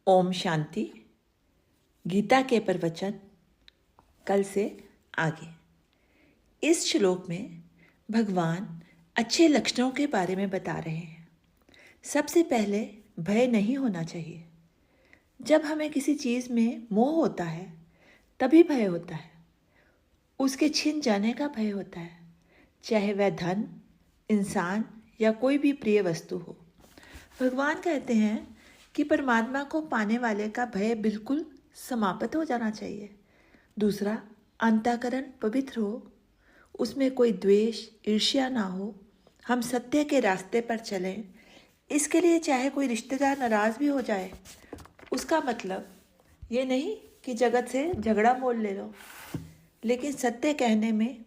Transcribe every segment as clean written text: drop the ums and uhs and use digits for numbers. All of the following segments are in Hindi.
ओम शांति। गीता के प्रवचन कल से आगे। इस श्लोक में भगवान अच्छे लक्षणों के बारे में बता रहे हैं। सबसे पहले भय नहीं होना चाहिए। जब हमें किसी चीज़ में मोह होता है तभी भय होता है, उसके छिन जाने का भय होता है, चाहे वह धन, इंसान या कोई भी प्रिय वस्तु हो। भगवान कहते हैं कि परमात्मा को पाने वाले का भय बिल्कुल समाप्त हो जाना चाहिए। दूसरा, अंतःकरण पवित्र हो, उसमें कोई द्वेष, ईर्ष्या ना हो। हम सत्य के रास्ते पर चलें। इसके लिए चाहे कोई रिश्तेदार नाराज भी हो जाए, उसका मतलब ये नहीं कि जगत से झगड़ा मोल ले लो, लेकिन सत्य कहने में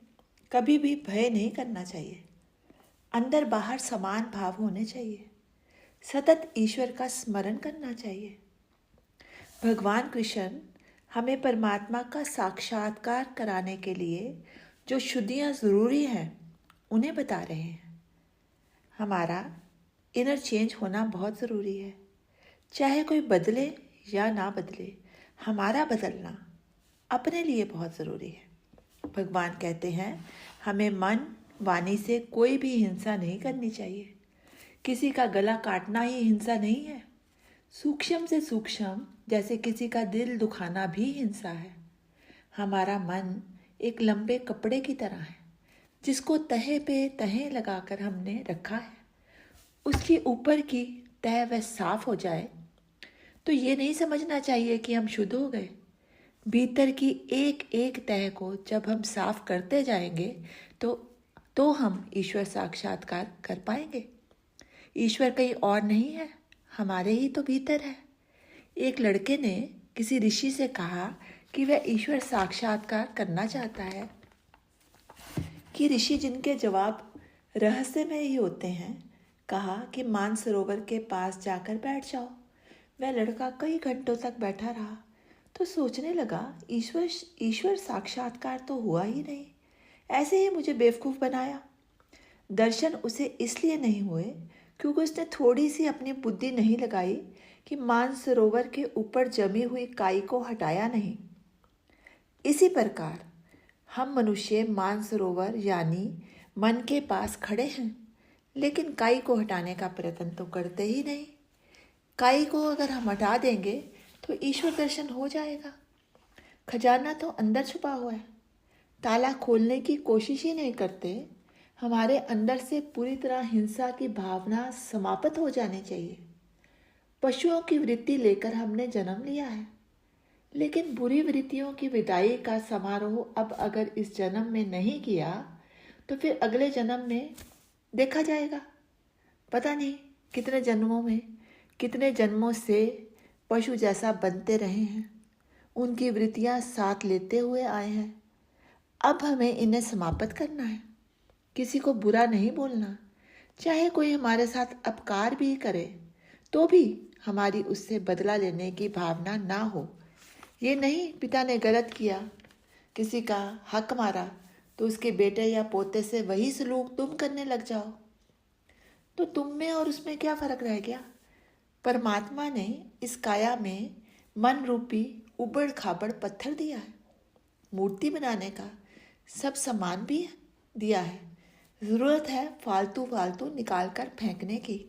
कभी भी भय नहीं करना चाहिए। अंदर बाहर समान भाव होने चाहिए। सतत ईश्वर का स्मरण करना चाहिए। भगवान कृष्ण हमें परमात्मा का साक्षात्कार कराने के लिए जो शुद्धियाँ ज़रूरी हैं उन्हें बता रहे हैं। हमारा इनर चेंज होना बहुत ज़रूरी है। चाहे कोई बदले या ना बदले, हमारा बदलना अपने लिए बहुत ज़रूरी है। भगवान कहते हैं हमें मन वाणी से कोई भी हिंसा नहीं करनी चाहिए। किसी का गला काटना ही हिंसा नहीं है। सूक्ष्म से सूक्ष्म जैसे किसी का दिल दुखाना भी हिंसा है। हमारा मन एक लंबे कपड़े की तरह है जिसको तहे पे तहे लगाकर हमने रखा है। उसकी ऊपर की तह वह साफ हो जाए तो ये नहीं समझना चाहिए कि हम शुद्ध हो गए। भीतर की एक एक तह को जब हम साफ करते जाएंगे तो हम ईश्वर साक्षात्कार कर पाएंगे। ईश्वर कहीं और नहीं है, हमारे ही तो भीतर है। एक लड़के ने किसी ऋषि से कहा कि वह ईश्वर साक्षात्कार करना चाहता है कि ऋषि जिनके जवाब रहस्यमय ही होते हैं, कहा कि मानसरोवर के पास जाकर बैठ जाओ। वह लड़का कई घंटों तक बैठा रहा तो सोचने लगा, ईश्वर साक्षात्कार तो हुआ ही नहीं, ऐसे ही मुझे बेवकूफ़ बनाया। दर्शन उसे इसलिए नहीं हुए क्योंकि उसने थोड़ी सी अपनी बुद्धि नहीं लगाई कि मानसरोवर के ऊपर जमी हुई काई को हटाया नहीं। इसी प्रकार हम मनुष्य मानसरोवर यानी मन के पास खड़े हैं, लेकिन काई को हटाने का प्रयत्न तो करते ही नहीं। काई को अगर हम हटा देंगे तो ईश्वर दर्शन हो जाएगा। खजाना तो अंदर छुपा हुआ है, ताला खोलने की कोशिश ही नहीं करते। हमारे अंदर से पूरी तरह हिंसा की भावना समाप्त हो जानी चाहिए। पशुओं की वृत्ति लेकर हमने जन्म लिया है, लेकिन बुरी वृत्तियों की विदाई का समारोह अब अगर इस जन्म में नहीं किया तो फिर अगले जन्म में देखा जाएगा। पता नहीं कितने जन्मों से पशु जैसा बनते रहे हैं, उनकी वृत्तियां साथ लेते हुए आए हैं। अब हमें इन्हें समाप्त करना है। किसी को बुरा नहीं बोलना, चाहे कोई हमारे साथ अपकार भी करे तो भी हमारी उससे बदला लेने की भावना ना हो। ये नहीं पिता ने गलत किया, किसी का हक मारा तो उसके बेटे या पोते से वही सलूक तुम करने लग जाओ। तो तुम में और उसमें क्या फर्क रह गया? परमात्मा ने इस काया में मन रूपी उबड़ खाबड़ पत्थर दिया है, मूर्ति बनाने का सब सामान भी दिया है। ज़रूरत है फालतू निकाल कर फेंकने की।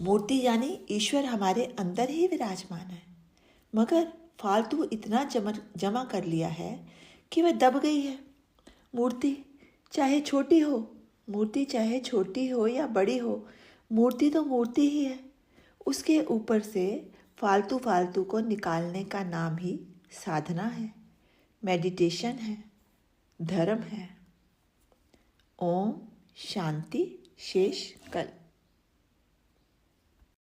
मूर्ति यानी ईश्वर हमारे अंदर ही विराजमान है, मगर फालतू इतना जमा कर लिया है कि वह दब गई है। मूर्ति चाहे छोटी हो या बड़ी हो, मूर्ति तो मूर्ति ही है। उसके ऊपर से फालतू को निकालने का नाम ही साधना है, मेडिटेशन है, धर्म है। ओम शांति। शेष कल।